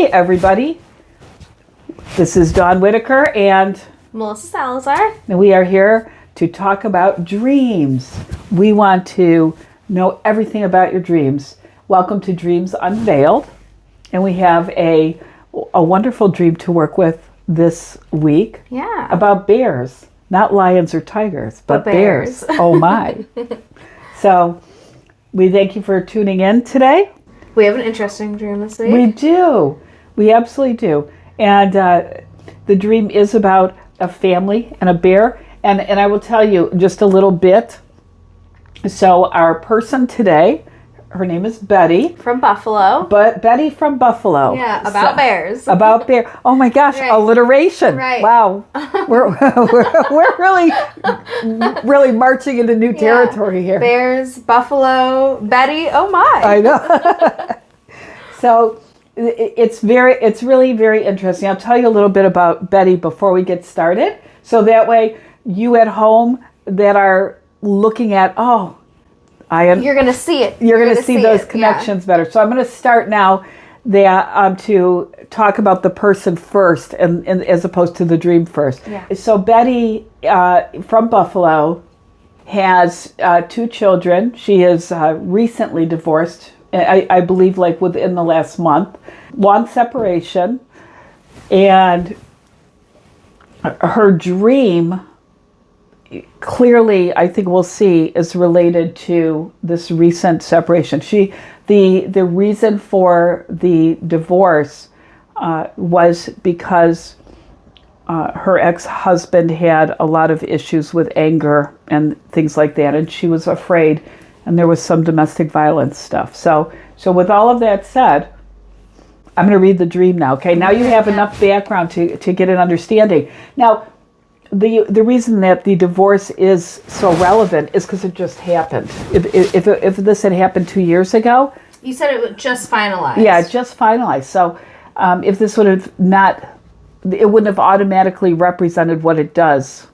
Hi, everybody. This is Daun Whittaker and Melissa Salazar. we are here to talk about dreams. We want to know everything about your dreams. Welcome to Dreams Unveiled. And we have a wonderful dream to work with this week. Yeah. About bears. Not lions or tigers, but bears. Oh my. So we thank you for tuning in today. We have an interesting dream this week. We do. We absolutely do. And the dream is about a family and a bear. And I will tell you just a little bit. So our person today, her name is Betty. From Buffalo. But Betty from Buffalo. Yeah, about bears. About bear. Oh my gosh, Right. Alliteration. Right. Wow. We're really marching into new territory here. Bears, Buffalo, Betty. Oh my. I know. So it's really very interesting. I'll tell you a little bit about Betty before we get started. So that way you at home that are looking at, you're going to see it. You're going to see those connections better. So I'm going to start now to talk about the person first and as opposed to the dream first. Yeah. So Betty from Buffalo has 2 children. She is recently divorced, I believe like within the last month. Long separation. And her dream, clearly, I think we'll see, is related to this recent separation. The reason for the divorce was because her ex-husband had a lot of issues with anger and things like that, and she was afraid, and there was some domestic violence stuff. So with all of that said, I'm going to read the dream now. Okay, now you have enough background to get an understanding. Now, the reason that the divorce is so relevant is because it just happened. If this had happened 2 years ago, You said it was just finalized. yeah, just finalized. So if this would have not, it wouldn't have automatically represented what it does.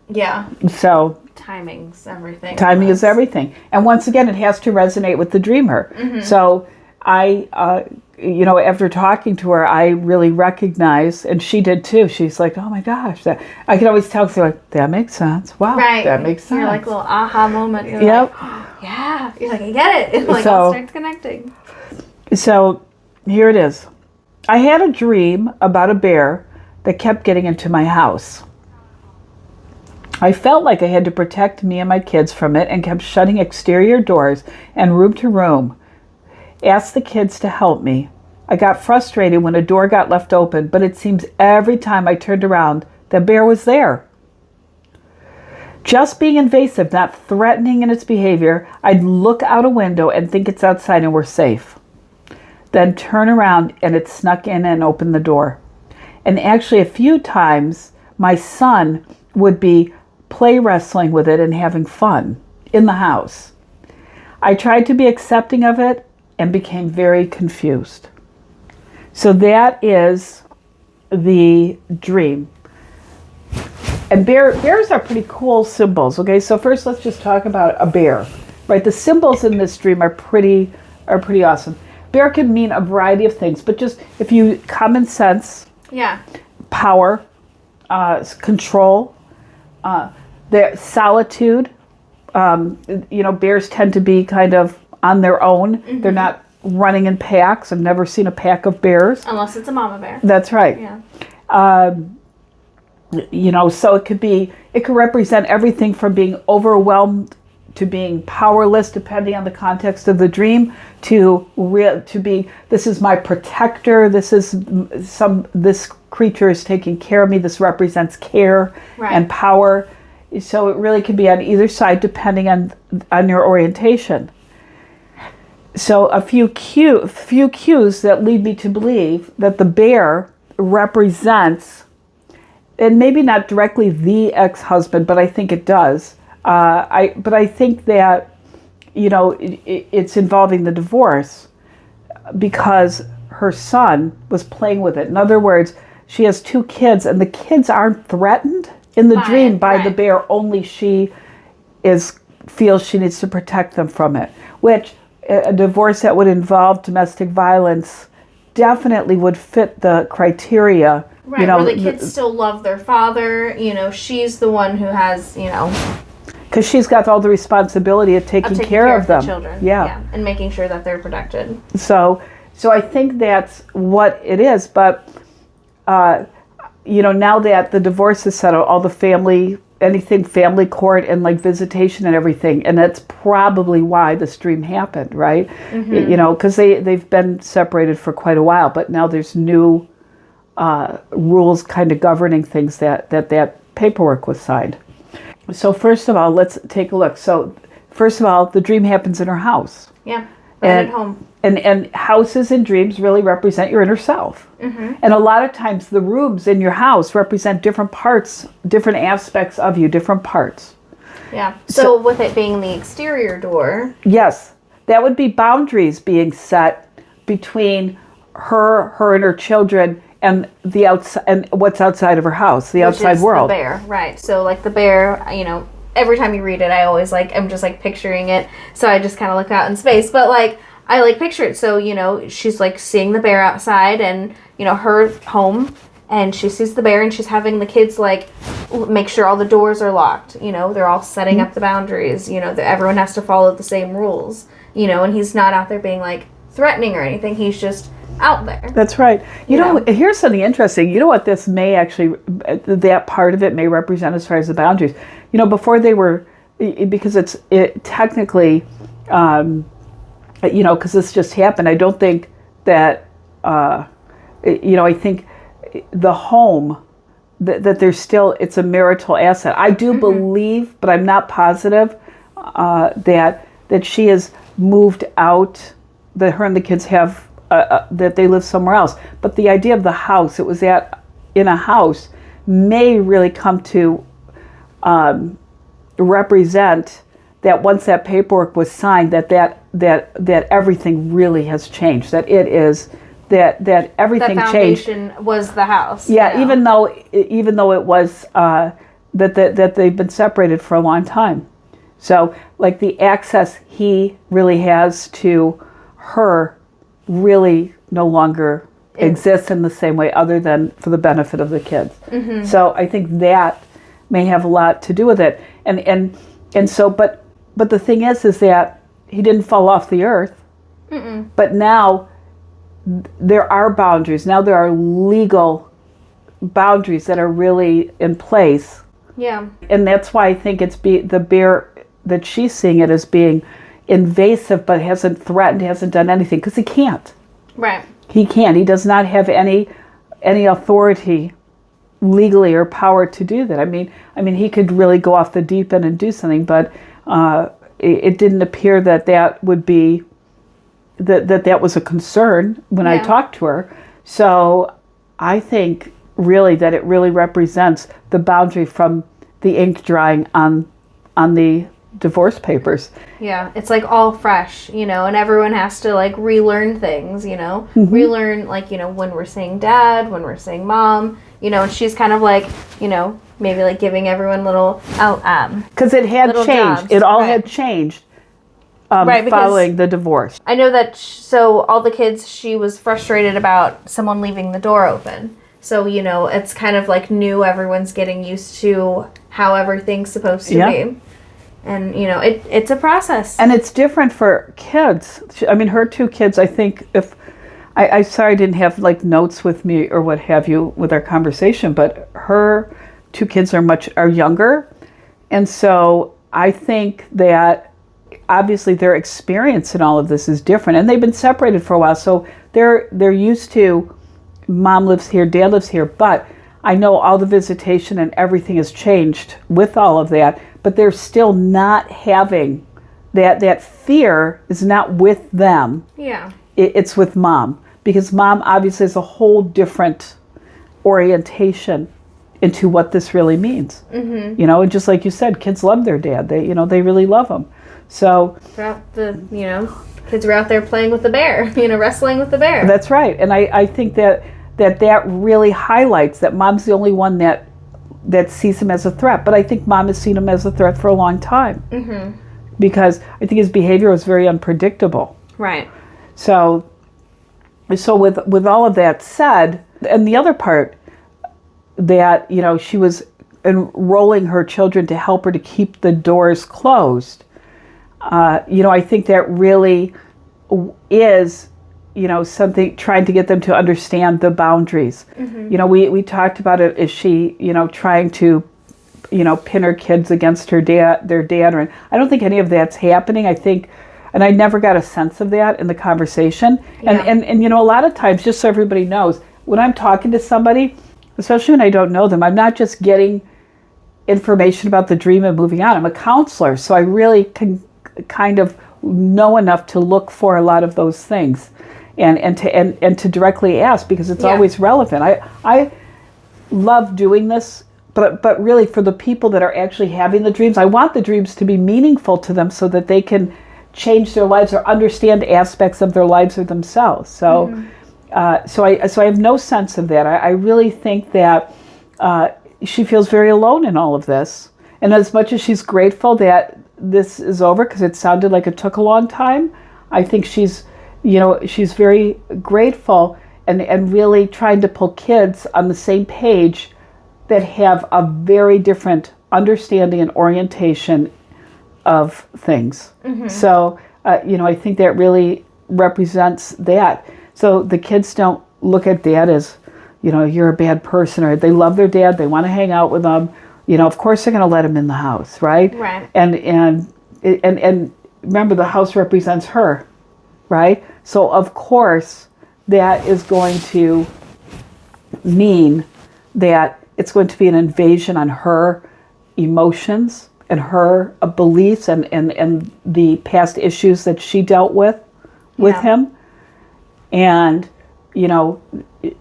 Yeah. So Timing's everything. timing is everything, and once again, it has to resonate with the dreamer. Mm-hmm. So after talking to her, I really recognized, and she did too. She's like, "Oh my gosh!" I can always tell. So like, that makes sense. Wow, Right. that makes sense. You're like a little aha moment. You're Yep. like, oh, yeah. You're like, I get it. It all starts connecting. So here it is. I had a dream about a bear that kept getting into my house. I felt like I had to protect me and my kids from it and kept shutting exterior doors and room to room. Asked the kids to help me. I got frustrated when a door got left open, but it seems every time I turned around, the bear was there. Just being invasive, not threatening in its behavior, I'd look out a window and think it's outside and we're safe. Then turn around and it snuck in and opened the door. And actually a few times, my son would be play wrestling with it and having fun in the house. I tried to be accepting of it and became very confused. So that is the dream. And bears are pretty cool symbols. Okay, so first let's just talk about a bear. Right, the symbols in this dream are pretty awesome. Bear can mean a variety of things, but just if you common sense, power, control, their solitude. Bears tend to be kind of on their own. Mm-hmm. They're not running in packs. I've never seen a pack of bears. Unless it's a mama bear. That's right. Yeah. So it could represent everything from being overwhelmed to being powerless, depending on the context of the dream, to be, this is my protector. This creature is taking care of me. This represents care and power. So it really can be on either side, depending on your orientation. So a few cues that lead me to believe that the bear represents, and maybe not directly the ex-husband, but I think it does. But I think that, it's involving the divorce because her son was playing with it. In other words, she has 2 kids, and the kids aren't threatened in the dream by the bear. Only she feels she needs to protect them from it, which a divorce that would involve domestic violence definitely would fit the criteria. Right, where the kids still love their father. She's the one who has, because she's got all the responsibility of taking care of them. The children. Yeah, and making sure that they're protected. So I think that's what it is. But now that the divorce is settled, all the family court and like visitation and everything, and that's probably why this dream happened, right? Mm-hmm. Because they've been separated for quite a while, but now there's new rules kind of governing things that paperwork was signed. So first of all, let's take a look. So first of all, the dream happens in her house. Yeah, at home. And houses and dreams really represent your inner self. Mm-hmm. And a lot of times the rooms in your house represent different parts, different aspects of you, different parts. Yeah. So with it being the exterior door. Yes. That would be boundaries being set between her and her children and the outside and what's outside of her house, the outside world. The bear, right? So like the bear, every time you read it, I always I'm just picturing it. So I just kind of look out in space, but I picture it. So she's seeing the bear outside, and her home, and she sees the bear, and she's having the kids make sure all the doors are locked. They're all setting up the boundaries. That everyone has to follow the same rules. And he's not out there being threatening or anything. He's just out there. That's right. Here's something interesting. You know what this may actually, that part of it may represent as far as the boundaries. Before they were, because it technically, because this just happened, I don't think that, I think the home, that there's still, it's a marital asset. I do believe, but I'm not positive, that she has moved out, that her and the kids have, that they live somewhere else. But the idea of the house, it was in a house, may really come to represent that once that paperwork was signed, that everything really has changed. That it is that everything changed. The foundation was the house. Yeah, even though it was that they've been separated for a long time. So the access he really has to her really no longer exists in the same way, other than for the benefit of the kids. Mm-hmm. So I think that may have a lot to do with it. And so, but the thing is that he didn't fall off the earth. Mm-mm. But now there are boundaries. Now there are legal boundaries that are really in place. Yeah. And that's why I think it's the bear that she's seeing it as being invasive, but hasn't threatened, hasn't done anything, because he can't. Right. He can't. He does not have any authority legally or power to do that. I mean, he could really go off the deep end and do something, but it didn't appear that would be that was a concern when I talked to her. So I think really that it really represents the boundary from the ink drying on the divorce papers. Yeah, it's all fresh, and everyone has to relearn things, mm-hmm. Relearn when we're saying dad, when we're saying mom, and she's kind of maybe giving everyone little because it had changed. Jobs. It all had changed following the divorce. I know that so all the kids, she was frustrated about someone leaving the door open. So, it's kind of new. Everyone's getting used to how everything's supposed to be. And, it's a process. And it's different for kids. Her two kids, I think, I'm sorry I didn't have notes with me or what have you with our conversation, but her two kids are younger. And so I think that obviously their experience in all of this is different. And they've been separated for a while. So they're used to mom lives here, dad lives here, but I know all the visitation and everything has changed with all of that, but they're still not having that fear is not with them. Yeah. It's with mom, because mom obviously has a whole different orientation into what this really means. Mm-hmm. And just like you said, kids love their dad. They really love him. So throughout the, kids were out there playing with the bear, wrestling with the bear. That's right. And I think that really highlights that mom's the only one that sees him as a threat. But I think mom has seen him as a threat for a long time. Mm-hmm. Because I think his behavior was very unpredictable. Right. So, So with all of that said, and the other part that, she was enrolling her children to help her to keep the doors closed. I think that really is, something, trying to get them to understand the boundaries. We talked about it. Is she, trying to, pin her kids against their dad? Or I don't think any of that's happening. I think, and I never got a sense of that in the conversation. Yeah. And a lot of times, just so everybody knows, when I'm talking to somebody, especially when I don't know them, I'm not just getting information about the dream and moving on. I'm a counselor, so I really can kind of know enough to look for a lot of those things and to directly ask, because it's always relevant. I love doing this, but really for the people that are actually having the dreams, I want the dreams to be meaningful to them so that they can change their lives or understand aspects of their lives or themselves. So so I have no sense of that. I really think that she feels very alone in all of this. And as much as she's grateful that this is over, because it sounded like it took a long time, I think she's very grateful and really trying to pull kids on the same page that have a very different understanding and orientation of things. So, I think that really represents that. So the kids don't look at dad as, you're a bad person, or they love their dad, they want to hang out with them. Of course they're going to let him in the house, right? Right. And remember, the house represents her, right? So of course that is going to mean that it's going to be an invasion on her emotions and her beliefs and the past issues that she dealt with him. And,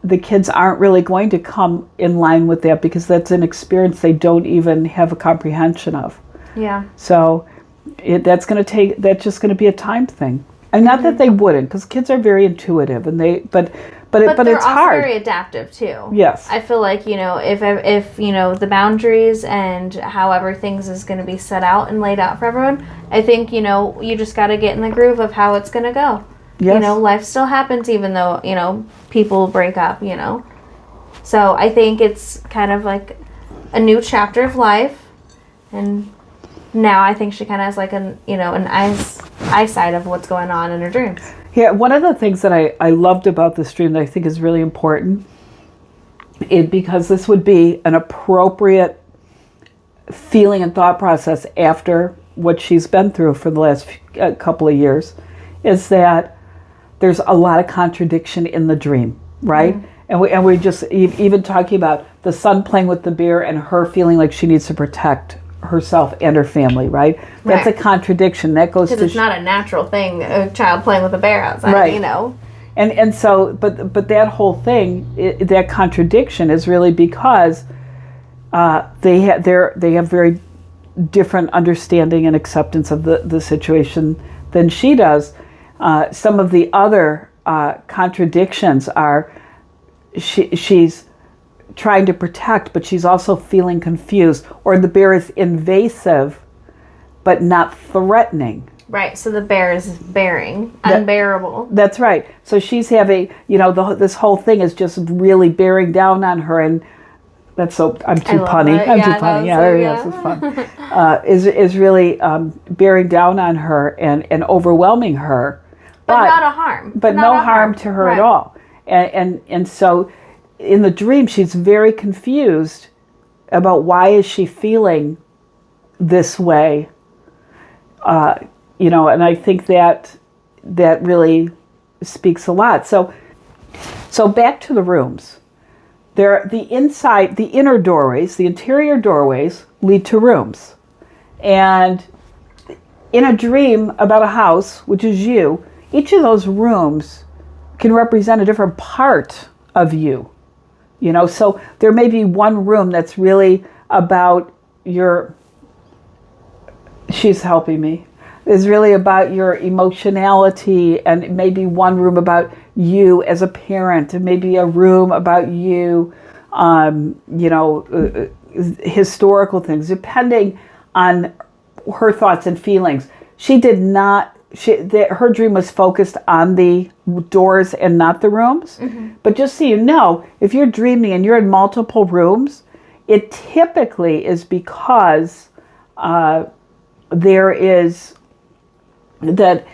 the kids aren't really going to come in line with that, because that's an experience they don't even have a comprehension of. Yeah. So that's just going to be a time thing. And not that they wouldn't, because kids are very intuitive, and but they're it's also hard. very adaptive too. Yes. I feel like, if the boundaries and however things is going to be set out and laid out for everyone, I think, you just got to get in the groove of how it's going to go. Yes. Life still happens, even though, people break up, So I think it's kind of like a new chapter of life. And now I think she kind of has like an eyesight of what's going on in her dreams. Yeah, one of the things that I loved about this dream that I think is really important is because this would be an appropriate feeling and thought process after what she's been through for the last couple of years, is that there's a lot of contradiction in the dream, right? And we're just even talking about the son playing with the bear and her feeling like she needs to protect herself and her family, right? That's a contradiction. That goes to... Because it's not a natural thing, a child playing with a bear outside, right. And so, but that whole thing, that contradiction is really because they have very different understanding and acceptance of the situation than she does. Some of the other contradictions are she's trying to protect, but she's also feeling confused, or the bear is invasive but not threatening. Right, so the bear is unbearable. That's right. So she's having, this whole thing is just really bearing down on her, and that's so, I'm too punny. I'm too punny. Yeah, there you go. It's fun. Is really bearing down on her and overwhelming her. But not a harm. But no harm to her at all. And so in the dream, she's very confused about why is she feeling this way. And I think that really speaks a lot. So back to the rooms. The inner doorways, the interior doorways lead to rooms. And in a dream about a house, which is you, each of those rooms can represent a different part of you. So there may be one room that's really about she's helping me, is really about your emotionality, and maybe one room about you as a parent, and maybe a room about you, historical things, depending on her thoughts and feelings. She did not her dream was focused on the doors and not the rooms. But just so you know, if you're dreaming and you're in multiple rooms, it typically is because there is that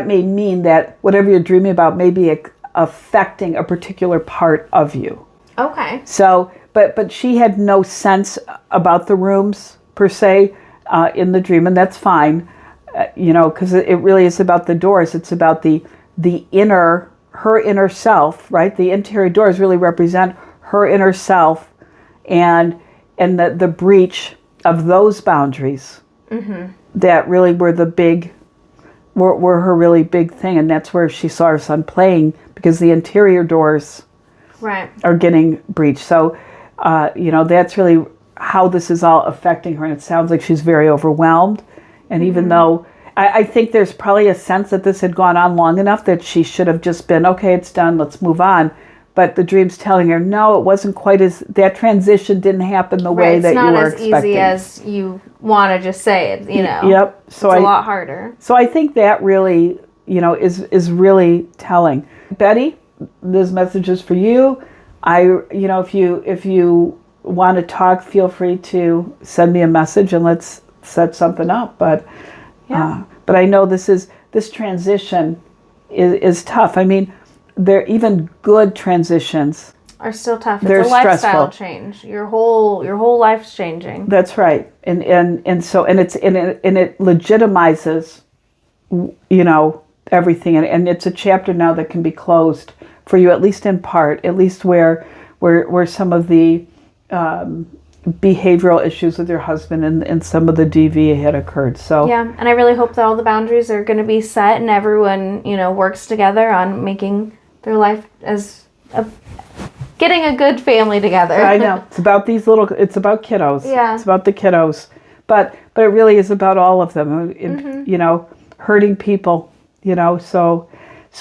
may mean that whatever you're dreaming about may be affecting a particular part of you. Okay. So, but she had no sense about the rooms per se in the dream, and that's fine, because it really is about the doors. It's about the her inner self, right? The interior doors really represent her inner self, and the breach of those boundaries that really were were her really big thing, and that's where she saw her son playing, because the interior doors are getting breached. So, that's really how this is all affecting her, and it sounds like she's very overwhelmed. And even though I think there's probably a sense that this had gone on long enough that she should have just been, okay, it's done, let's move on. But the dream's telling her, no, it wasn't quite that transition didn't happen the way that you were expecting. It's not as easy as you want to just say it, Yep. So it's a lot harder. So I think that really, is really telling. Betty, this message is for you. If you want to talk, feel free to send me a message and let's set something up. But I know this transition is tough. I mean, even good transitions are still tough. They're it's a lifestyle stressful. Change. Your whole life's changing. That's right. And it legitimizes, everything. And it's a chapter now that can be closed for you, at least in part, at least where some of the behavioral issues with your husband and some of the DV had occurred. So yeah, and I really hope that all the boundaries are going to be set and everyone, works together on making their life getting a good family together. I know. It's about it's about kiddos. Yeah. It's about the kiddos. But it really is about all of them, hurting people, so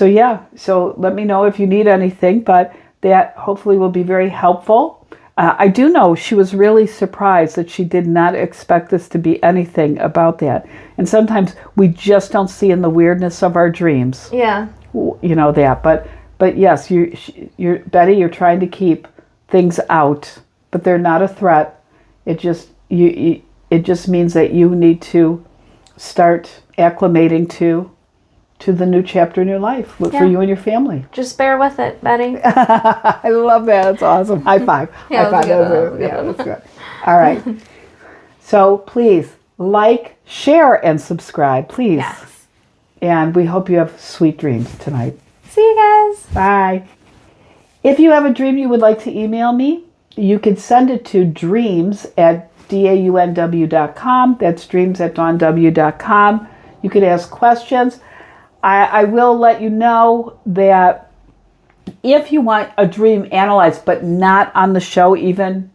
yeah. So let me know if you need anything, but that hopefully will be very helpful. I do know she was really surprised that she did not expect this to be anything about that. And sometimes we just don't see in the weirdness of our dreams. Yeah. That. But yes, you're Betty, you're trying to keep things out, but they're not a threat. It just means that you need to start acclimating to the new chapter in your life for you and your family. Just bear with it, Betty. I love that. That's awesome. High five. Yeah, High five. That's good. All right. So please share, and subscribe, please. Yes. And we hope you have sweet dreams tonight. See you guys. Bye. If you have a dream you would like to email me, you can send it to dreams@daunw.com. That's dreams@daunw.com. You could ask questions. I will let you know that if you want a dream analyzed, but not on the show, even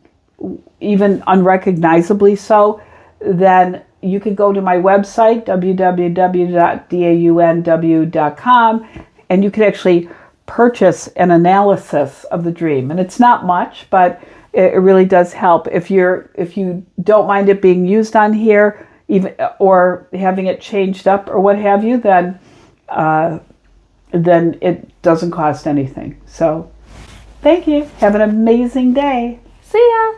unrecognizably so, then you can go to my website, www.daunw.com, and you can actually purchase an analysis of the dream. And it's not much, but it really does help. If you don't mind it being used on here, even or having it changed up or what have you, then it doesn't cost anything. So thank you. Have an amazing day. See ya.